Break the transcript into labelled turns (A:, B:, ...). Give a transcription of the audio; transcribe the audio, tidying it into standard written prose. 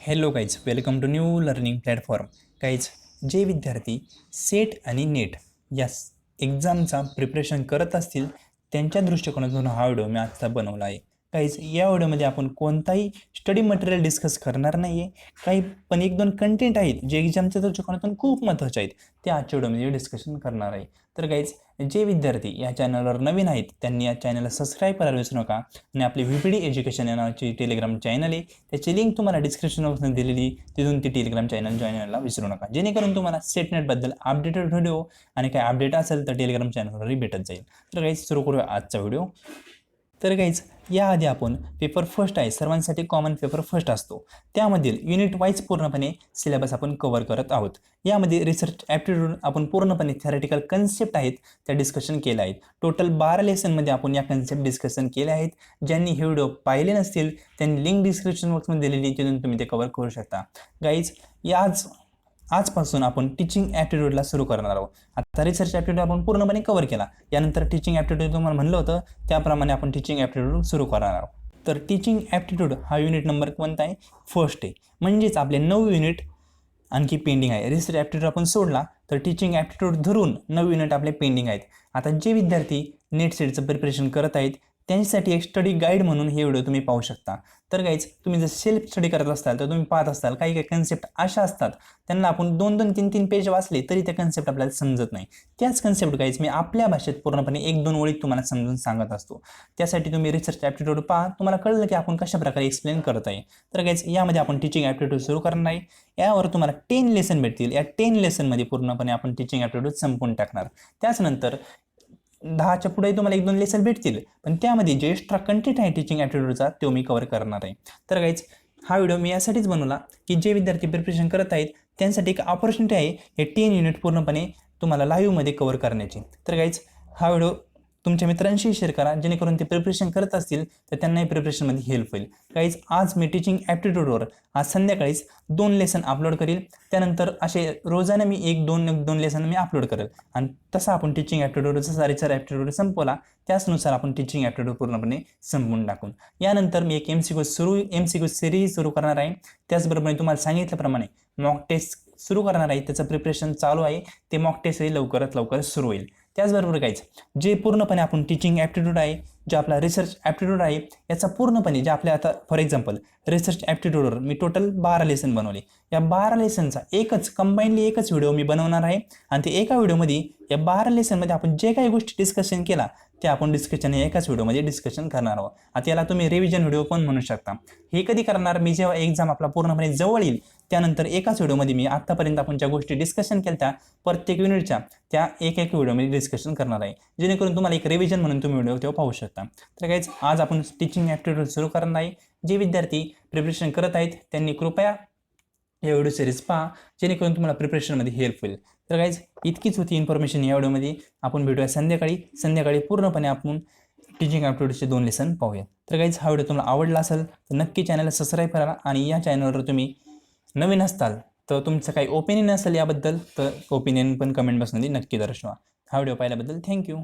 A: Hello guys, welcome to new learning platform. Guys, जे विद्यार्थी set आणि नेट या एक्झामचा प्रिपरेशन करत असतील त्यांच्या दृष्टिकोनातून हा व्हिडिओ मी आजचा बनवला आहे. गाईज, या व्हिडिओमध्ये आपण कोणताही स्टडी मटेरियल डिस्कस करणार नाही आहे. काही पण एक दोन कंटेंट आहेत जे एक्झामच्या दृष्टिकोनातून खूप महत्त्वाचे आहेत, ते आजच्या व्हिडिओमध्ये डिस्कशन करणार आहे. तर गाईज, जे विद्यार्थी या चॅनलवर नवीन आहेत त्यांनी या चॅनलला सबस्क्राईब करायला विसरू नका. आणि आपली व्हीपीडी एज्युकेशन या नावाची टेलिग्राम चॅनल आहे, त्याची लिंक तुम्हाला डिस्क्रिप्शन बॉक्समध्ये दिलेली, तिथून ती टेलिग्राम चॅनल जॉईन करायला विसरू नका, जेणेकरून तुम्हाला सेटनेटबद्दल अपडेटेड व्हिडिओ आणि काय अपडेट असेल तर टेलिग्राम चॅनलवरही भेटत जाईल. तर गाईज, सुरू करूया आजचा व्हिडिओ. तर गाईज, याआधी आपण पेपर फर्स्ट आहे, सर्वांसाठी कॉमन पेपर फर्स्ट असतो, त्यामधील युनिट वाईज पूर्णपणे सिलेबस आपण कव्हर करत आहोत. यामध्ये रिसर्च ॲप्टिट्यूड आपण पूर्णपणे थेरॅटिकल कन्सेप्ट आहेत त्या डिस्कशन केल्या आहेत. टोटल 12 लेसनमध्ये आपण या कन्सेप्ट डिस्कशन केले आहेत. ज्यांनी हे व्हिडिओ पाहिले नसतील त्यांनी लिंक डिस्क्रिप्शन बॉक्समध्ये दिलेली, तिथून तुम्ही ते कव्हर करू शकता. गाईज, आजपासून आपण टीचिंग ॲप्टिट्यूडला सुरू करणार आहोत. आता रिसर्च ॲप्टिट्यूड आपण पूर्णपणे कव्हर केला, यानंतर टीचिंग ॲप्टिट्यूड तुम्हाला म्हणलं होतं त्याप्रमाणे आपण टीचिंग ॲप्टिट्यूड सुरू करणार आहोत. तर टीचिंग ॲप्टिट्यूड हा युनिट नंबर कोणता आहे? फर्स्ट आहे. म्हणजेच आपले 9 युनिट आणखी पेंडिंग आहे. रिसर्च ॲप्टिट्यूड आपण सोडला तर टीचिंग ॲप्टिट्यूड धरून 9 युनिट आपले पेंडिंग आहेत. आता जे विद्यार्थी नेट सेटचं प्रिपरेशन करत आहेत त्यांच्यासाठी एक स्टडी गाईड म्हणून हे व्हिडिओ तुम्ही पाहू शकता. तर गाईज, तुम्ही जर सेल्फ स्टडी करत असाल तर तुम्ही पाहत असाल काही काही कन्सेप्ट अशा असतात त्यांना आपण 2-2, 3-3 पेज वाचले तरी त्या कन्सेप्ट आपल्याला समजत नाही. त्याच कन्सेप्ट गाईज मी आपल्या भाषेत पूर्णपणे 1-2 ओळीत तुम्हाला समजून सांगत असतो. त्यासाठी तुम्ही रिसर्च ॲप्टिट्यूड पहा, तुम्हाला कळलं की आपण कशा प्रकारे एक्सप्लेन करत आहे. तर गाईज, यामध्ये आपण टीचिंग ॲप्टिट्यूड सुरू करणार आहे. यावर तुम्हाला 10 लेसन भेटतील. या 10 लेसनमध्ये पूर्णपणे आपण टीचिंग ॲप्टिट्यूड संपवून टाकणार. त्याचनंतर 10च्या पुढे तुम्हाला 1-2 लेसन भेटतील, पण त्यामध्ये जे एक्स्ट्रा कंटेंट आहे टीचिंग ॲप्टिट्यूडचा तो मी कव्हर करणार आहे. तर गाईज, हा व्हिडिओ मी यासाठीच बनवला की जे विद्यार्थी प्रिपरेशन करत आहेत त्यांसाठी एक ऑपॉर्च्युनिटी आहे हे 10 युनिट पूर्णपणे तुम्हाला लाईव्हमध्ये कव्हर करण्याची. तर गाईज, हा व्हिडिओ तुमच्या मित्रांशी शेअर करा, जेणेकरून ते प्रिपरेशन करत असतील तर त्यांनाही प्रिपरेशनमध्ये हेल्प होईल. गाईज, आज मी टीचिंग ॲप्टिट्यूडवर आज संध्याकाळीच 2 लेसन अपलोड करेल. त्यानंतर असे रोजाने मी 1-2 लेसन मी अपलोड करेल. आणि तसा आपण टीचिंग ॲप्टिट्यूड जसा रिसर्च ॲप्टिट्यूड संपवला त्याचनुसार आपण टीचिंग ॲप्टिट्यूड पूर्णपणे संपवून टाकून यानंतर मी एक MCQ सिरीज सुरू करणार आहे. त्याचबरोबर तुम्हाला सांगितल्याप्रमाणे मॉक टेस्ट सुरू करणार आहे. त्याचं प्रिपरेशन चालू आहे, ते मॉक टेस्टही लवकरात लवकर सुरू होईल. त्याचबरोबर गाईज, जे पूर्णपणे आपण टीचिंग ॲप्टिट्यूड आहे, जे आपला रिसर्च ॲप्टिट्यूड आहे, याचा पूर्णपणे जे आपल्या आता फॉर एक्झाम्पल रिसर्च ॲप्टिट्यूडवर मी टोटल 12 लेसन बनवले. या 12 लेसनचा कंबाईनली एकच व्हिडिओ मी बनवणार आहे. आणि ते एका व्हिडिओमध्ये या 12 लेसनमध्ये आपण जे काही गोष्टी डिस्कशन केला ते आपण डिस्कशन एकाच व्हिडिओमध्ये डिस्कशन करणार आहोत. आता याला तुम्ही रिव्हिजन व्हिडिओ पण म्हणू शकता. हे कधी करणार? मी जेव्हा एक्झाम आपला पूर्णपणे जवळ येईल त्यानंतर एकाच व्हिडिओमध्ये मी आत्तापर्यंत आपण ज्या गोष्टी डिस्कशन केल्या त्या प्रत्येक युनिटच्या त्या एक व्हिडिओमध्ये डिस्कशन करणार आहे, जेणेकरून तुम्हाला एक रिव्हिजन म्हणून तुम्ही व्हिडिओ तेव्हा पाहू शकता. तर गाईज, आज आपण टीचिंग ॲप्टिट्यूड सुरू करणार आहे. जे विद्यार्थी प्रिपरेशन करत आहेत त्यांनी कृपया या व्हिडिओ सिरीज पहा, जेणेकरून तुम्हाला प्रिपरेशनमध्ये हेल्प होईल. तर गाईज, इतकीच होती इन्फॉर्मेशन या व्हिडिओमध्ये. आपण भेटूया संध्याकाळी पूर्णपणे आपण टीचिंग ॲप्टिट्यूडचे 2 लेसन पाहूया. तर गाईज, हा व्हिडिओ तुम्हाला आवडला असेल तर नक्की चॅनलला सबस्क्राईब करा. आणि या चॅनलवर तुम्ही नवीन असताल तर तुमचं काही ओपिनियन असेल याबद्दल तर ओपिनियन पण कमेंट बॉक्समध्ये नक्की दर्शवा. हा व्हिडिओ पाहिल्याबद्दल थँक्यू.